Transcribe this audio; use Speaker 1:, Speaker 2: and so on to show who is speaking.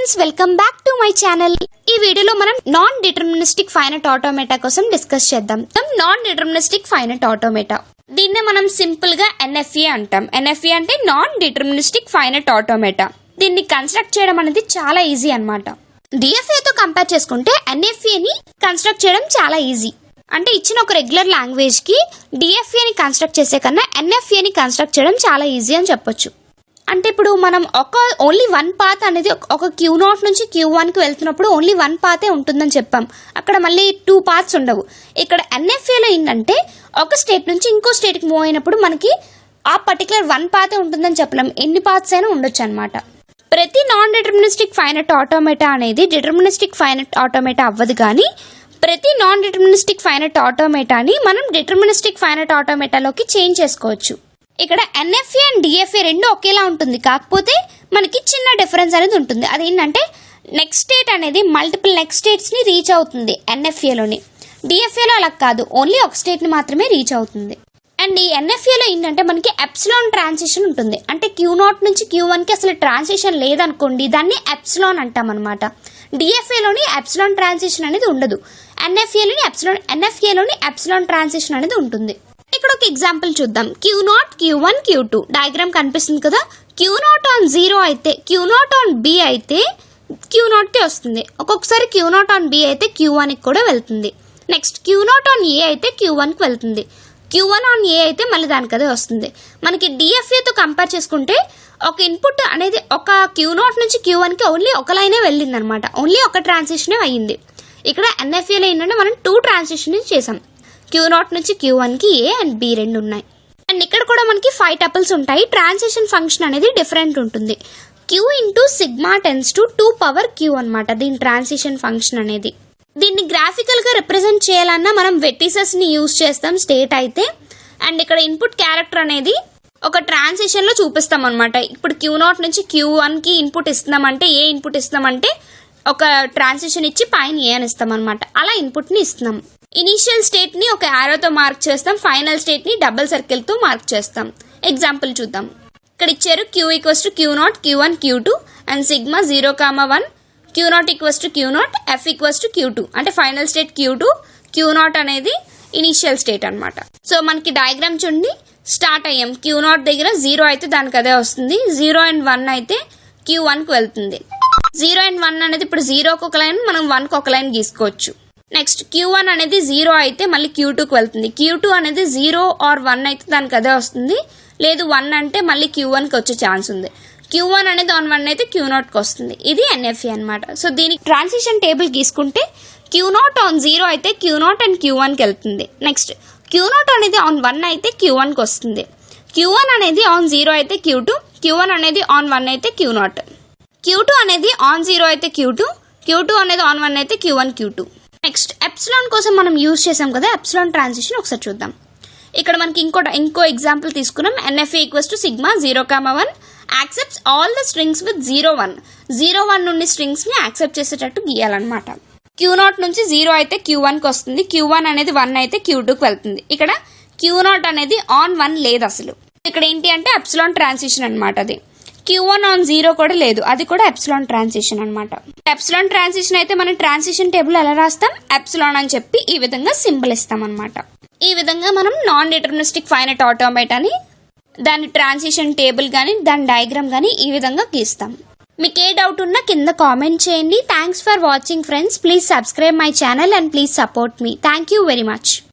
Speaker 1: Friends, welcome back to my channel. ఈ వీడియోలో మనం నాన్ డిటర్మినిస్టిక్ ఫైనైట్ ఆటోమేటా కోసం డిస్కస్ చేద్దాం. నాన్ డిటర్మినిస్టిక్ ఫైనైట్ ఆటోమేటా, దీన్నే మనం సింపుల్ గా ఎన్ఎఫ్ఏ అంటాం. ఎన్ఎఫ్ఏ అంటే నాన్ డిటర్మినిస్టిక్ ఫైనైట్ ఆటోమేటా. దీన్ని కన్స్ట్రక్ట్ చేయడం అనేది చాలా ఈజీ అన్నమాట. డిఎఫ్ఏ తో కంపేర్ చేసుకుంటే ఎన్ఎఫ్ఏ ని కన్స్ట్రక్ట్ చేయడం చాలా ఈజీ. అంటే ఇచ్చిన ఒక రెగ్యులర్ లాంగ్వేజ్ కి డిఎఫ్ఏ ని కన్స్ట్రక్ట్ చేసే కన్నా ఎన్ఎఫ్ఏ ని కన్స్ట్రక్ట్ చేయడం చాలా ఈజీ అని చెప్పొచ్చు. అంటే ఇప్పుడు మనం ఓన్లీ వన్ పాత్ అనేది ఒక Q0 నుంచి Q1 కి వెళ్తున్నప్పుడు ఓన్లీ వన్ పాతే ఉంటుందని చెప్పాం. అక్కడ మళ్ళీ 2 పాత్స్ ఉండవు. ఇక్కడ ఎన్ఎఫ్ఏలో ఏంటంటే ఒక స్టేట్ నుంచి ఇంకో స్టేట్ కి మూవ్ అయినప్పుడు మనకి ఆ పర్టికులర్ వన్ పాతే ఉంటుందని చెప్పలేం, ఎన్ని పాత్స్ అయినా ఉండొచ్చు అనమాట. ప్రతి నాన్ డిటర్మినిస్టిక్ ఫైనైట్ ఆటోమేటా అనేది డిటర్మినిస్టిక్ ఫైనైట్ ఆటోమేటా అవ్వదు, కానీ ప్రతి నాన్ డిటర్మినిస్టిక్ ఫైనైట్ ఆటోమేటాని మనం డిటర్మినిస్టిక్ ఫైనైట్ ఆటోమేటాలోకి చేంజ్ చేసుకోవచ్చు. ఇక్కడ ఎన్ఎఫ్ఏ అండ్ డిఎఫ్ఏ రెండు ఒకేలా ఉంటుంది, కాకపోతే మనకి చిన్న డిఫరెన్స్ అనేది ఉంటుంది. అదేంటంటే నెక్స్ట్ స్టేట్ అనేది మల్టిపుల్ నెక్స్ట్ స్టేట్స్ ని రీచ్ అవుతుంది ఎన్ఎఫ్ఏలోని. డిఎఫ్ఏలో అలా కాదు, ఓన్లీ ఒక స్టేట్ ని మాత్రమే రీచ్ అవుతుంది. అండ్ ఈ ఎన్ఎఫ్ఏలో ఏంటంటే మనకి ఎప్సిలాన్ ట్రాన్సిషన్ ఉంటుంది. అంటే Q0 నుంచి Q1 కి అసలు ట్రాన్సిషన్ లేదనుకోండి, దాన్ని ఎప్సిలాన్ అంటాం అనమాట. డిఎఫ్ఏలోని ఎప్సిలాన్ ట్రాన్సిషన్ అనేది ఉండదు. ఎన్ఎఫ్ఏలోని ఎప్సిలాన్ ట్రాన్సిషన్ అనేది ఉంటుంది. ఇక్కడ ఒక ఎగ్జాంపుల్ చూద్దాం. Q0, Q1, Q2 డయాగ్రామ్ కనిపిస్తుంది కదా. Q0 ఆన్ 0 అయితే, Q0 ఆన్ B అయితే Q0 కి వస్తుంది. ఒక్కొక్కసారి Q0 ఆన్ B అయితే Q1 కి కూడా వెళ్తుంది. నెక్స్ట్ Q0 ఆన్ A అయితే Q1 కి వెళ్తుంది. Q1 ఆన్ A అయితే మళ్ళీ దానికి అదే వస్తుంది. మనకి DFA తో కంపేర్ చేసుకుంటే ఒక ఇన్పుట్ అనేది ఒక Q0 నుంచి Q1 కి ఓన్లీ ఒక లైనే వెళ్ళింది అనమాట. ఓన్లీ ఒక ట్రాన్సిషన్ అయ్యింది. ఇక్కడ ఎన్ఎఫ్ఏలో ఏంటంటే మనం 2 ట్రాన్సిషన్ చేసాం. Q0 నుంచి Q1 కి A అండ్ B రెండు ఉన్నాయి. అండ్ ఇక్కడ కూడా మనకి 5 టపుల్స్ ఉంటాయి. ట్రాన్సిషన్ ఫంక్షన్ అనేది డిఫరెంట్ ఉంటుంది. Q into sigma tends to 2 power Q అనమాట దీని ట్రాన్సిషన్ ఫంక్షన్ అనేది. దీన్ని గ్రాఫికల్ గా రిప్రజెంట్ చేయాలన్నా మనం వెర్టిసెస్ ని యూజ్ చేస్తాం స్టేట్ అయితే. అండ్ ఇక్కడ ఇన్పుట్ క్యారెక్టర్ అనేది ఒక ట్రాన్సిషన్ లో చూపిస్తాం అనమాట. ఇప్పుడు Q0 నుంచి Q1 కి ఇన్పుట్ ఇస్తున్నామంటే, ఏ ఇన్పుట్ ఇస్తున్నామంటే ఒక ట్రాన్సిషన్ ఇచ్చి పైన ఏ అని ఇస్తాం అనమాట. అలా ఇన్పుట్ ని ఇస్తున్నాం. ఇనీషియల్ స్టేట్ ని ఒక ఆరోతో మార్క్ చేస్తాం, ఫైనల్ స్టేట్ ని డబుల్ సర్కిల్ తో మార్క్ చేస్తాం. ఎగ్జాంపుల్ చూద్దాం. ఇక్కడ ఇచ్చారు Q equals to Q0, Q1, Q2 and sigma 0,1, Q0 equals to Q0, F equals to Q2. అంటే ఫైనల్ స్టేట్ Q2, Q0 అనేది ఇనీషియల్ స్టేట్ అనమాట. సో మనకి డయాగ్రామ్ చూడండి, స్టార్ట్ అయ్యాం. Q0 దగ్గర 0 అయితే దానికి అదే వస్తుంది. 0 అండ్ 1 అయితే Q1 కి వెళ్తుంది. 0 అండ్ 1 అనేది ఇప్పుడు 0కి ఒక లైన్, మనం 1కి ఒక లైన్ గీసుకోవచ్చు. నెక్స్ట్ Q1 అనేది 0 అయితే మళ్ళీ Q2కి వెళ్తుంది. Q2 అనేది 0 ఆర్ 1 అయితే దానికి అదే వస్తుంది. లేదు 1 అంటే మళ్ళీ Q1కి వచ్చే ఛాన్స్ ఉంది. Q1 అనేది ఆన్ 1 అయితే Q0కి వస్తుంది. ఇది ఎన్ఎఫ్ఏ అనమాట. సో దీనికి ట్రాన్సిషన్ టేబుల్ గీసుకుంటే Q0 ఆన్ 0 అయితే Q0 అండ్ Q1కి వెళ్తుంది. నెక్స్ట్ Q0 అనేది ఆన్ 1 అయితే Q1కి వస్తుంది. Q1 అనేది ఆన్ 0 అయితే Q2, Q1 అనేది ఆన్ 1 అయితే Q0, Q2 అనేది ఆన్ 0 అయితే Q2, Q2 అనేది ఆన్ 1 అయితే Q1, Q2. నెక్స్ట్ ఎప్సిలాన్ కోసం మనం యూజ్ చేసాం కదా ఎప్సిలాన్ ట్రాన్సిషన్, ఒకసారి చూద్దాం. ఇక్కడ మనకి ఇంకో ఎగ్జాంపుల్ తీసుకున్నాం. NFA equals to sigma 0,1 accepts all the strings with 0,1. 0,1 నుండి స్ట్రింగ్స్ ని యాక్సెప్ట్ చేసేటట్టు గీయాలన్నమాట. Q0 నుంచి 0 అయితే Q1 కి వస్తుంది. Q1 అనేది 1 అయితే Q2 కి వెళ్తుంది. ఇక్కడ Q0 అనేది ఆన్ 1 లేదు అసలు. ఇక్కడ ఏంటి అంటే ఎప్సిలాన్ ట్రాన్సిషన్ అనమాట. అది Q1 ఆన్ 0 కూడా లేదు, అది కూడా ఎప్సిలాన్ ట్రాన్సిషన్ అనమాట. ఎప్సిలాన్ ట్రాన్సిషన్ అయితే మనం ట్రాన్సిషన్ టేబుల్ ఎలా రాస్తాం, ఎప్సిలాన్ అని చెప్పి ఈ విధంగా సింబల్ ఇస్తాం అనమాట. ఈ విధంగా మనం నాన్ డిటర్మినిస్టిక్ ఫైనైట్ ఆటోమేటాని దాని ట్రాన్సిషన్ టేబుల్ గానీ దాని డయాగ్రామ్ గానీ ఈ విధంగా గీస్తాం. మీకు ఏ డౌట్ ఉన్నా కింద కామెంట్ చేయండి. Thanks for watching friends. Please subscribe my channel and please support me. Thank you very much.